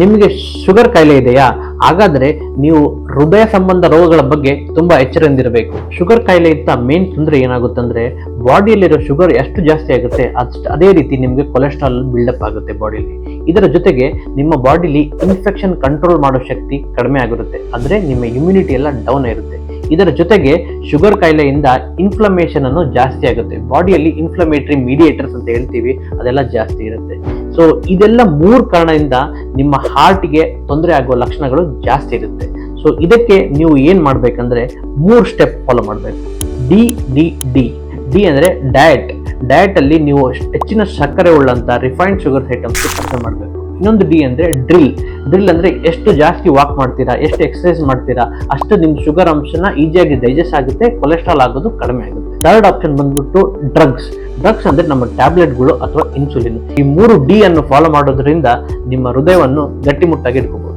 ನಿಮಗೆ ಶುಗರ್ ಕಾಯಿಲೆ ಇದೆಯಾ? ಹಾಗಾದ್ರೆ ನೀವು ಹೃದಯ ಸಂಬಂಧ ರೋಗಗಳ ಬಗ್ಗೆ ತುಂಬಾ ಎಚ್ಚರದಿಂದಿರಬೇಕು. ಶುಗರ್ ಕಾಯಿಲೆ ಇದ್ದ ಮೇನ್ ತೊಂದರೆ ಏನಾಗುತ್ತೆ ಅಂದ್ರೆ ಬಾಡಿಯಲ್ಲಿರೋ ಶುಗರ್ ಎಷ್ಟು ಜಾಸ್ತಿ ಆಗುತ್ತೆ ಅದೇ ರೀತಿ ನಿಮಗೆ ಕೊಲೆಸ್ಟ್ರಾಲ್ ಬಿಲ್ಡಪ್ ಆಗುತ್ತೆ ಬಾಡಿಯಲ್ಲಿ. ಇದರ ಜೊತೆಗೆ ನಿಮ್ಮ ಬಾಡಿಲಿ ಇನ್ಫೆಕ್ಷನ್ ಕಂಟ್ರೋಲ್ ಮಾಡೋ ಶಕ್ತಿ ಕಡಿಮೆ ಆಗಿರುತ್ತೆ, ಅಂದ್ರೆ ನಿಮ್ಮ ಇಮ್ಯುನಿಟಿ ಎಲ್ಲ ಡೌನ್ ಇರುತ್ತೆ. ಇದರ ಜೊತೆಗೆ ಶುಗರ್ ಕಾಯಿಲೆಯಿಂದ ಇನ್ಫ್ಲಮೇಷನ್ ಅನ್ನು ಜಾಸ್ತಿ ಆಗುತ್ತೆ. ಬಾಡಿಯಲ್ಲಿ ಇನ್ಫ್ಲಮೇಟರಿ ಮೀಡಿಯೇಟರ್ಸ್ ಅಂತ ಹೇಳ್ತೀವಿ, ಅದೆಲ್ಲ ಜಾಸ್ತಿ ಇರುತ್ತೆ. ಸೊ ಇದೆಲ್ಲ 3 ಕಾರಣದಿಂದ ನಿಮ್ಮ ಹಾರ್ಟ್ಗೆ ತೊಂದರೆ ಆಗುವ ಲಕ್ಷಣಗಳು ಜಾಸ್ತಿ ಇರುತ್ತೆ. ಸೊ ಇದಕ್ಕೆ ನೀವು ಏನ್ ಮಾಡ್ಬೇಕಂದ್ರೆ 3 ಸ್ಟೆಪ್ ಫಾಲೋ ಮಾಡಬೇಕು. ಡಿ ಅಂದ್ರೆ ಡಯಟ್ ಅಲ್ಲಿ ನೀವು ಹೆಚ್ಚಿನ ಸಕ್ಕರೆ ಉಳ್ಳಂತ ರಿಫೈನ್ಡ್ ಶುಗರ್ ಐಟಮ್ಸ್ ಕಡಿಮೆ ಮಾಡಬೇಕು. ಇನ್ನೊಂದು ಡಿ ಅಂದ್ರೆ ಡ್ರಿಲ್ ಅಂದ್ರೆ ಎಷ್ಟು ಜಾಸ್ತಿ ವಾಕ್ ಮಾಡ್ತೀರಾ, ಎಷ್ಟು ಎಕ್ಸರ್ಸೈಸ್ ಮಾಡ್ತೀರಾ, ಅಷ್ಟು ನಿಮ್ ಶುಗರ್ ಅಂಶನ ಈಸಿಯಾಗಿ ಡೈಜೆಸ್ಟ್ ಆಗುತ್ತೆ, ಕೊಲೆಸ್ಟ್ರಾಲ್ ಆಗೋದು ಕಡಿಮೆ ಆಗುತ್ತೆ. ಥರ್ಡ್ ಆಪ್ಷನ್ ಬಂದ್ಬಿಟ್ಟು ಡ್ರಗ್ಸ್ ಅಂದ್ರೆ ನಮ್ಮ ಟ್ಯಾಬ್ಲೆಟ್ಗಳು ಅಥವಾ ಇನ್ಸುಲಿನ್. ಈ 3 ಡಿ ಅನ್ನು ಫಾಲೋ ಮಾಡೋದ್ರಿಂದ ನಿಮ್ಮ ಹೃದಯವನ್ನು ಗಟ್ಟಿಮುಟ್ಟಾಗಿ ಇಟ್ಕೋಬಹುದು.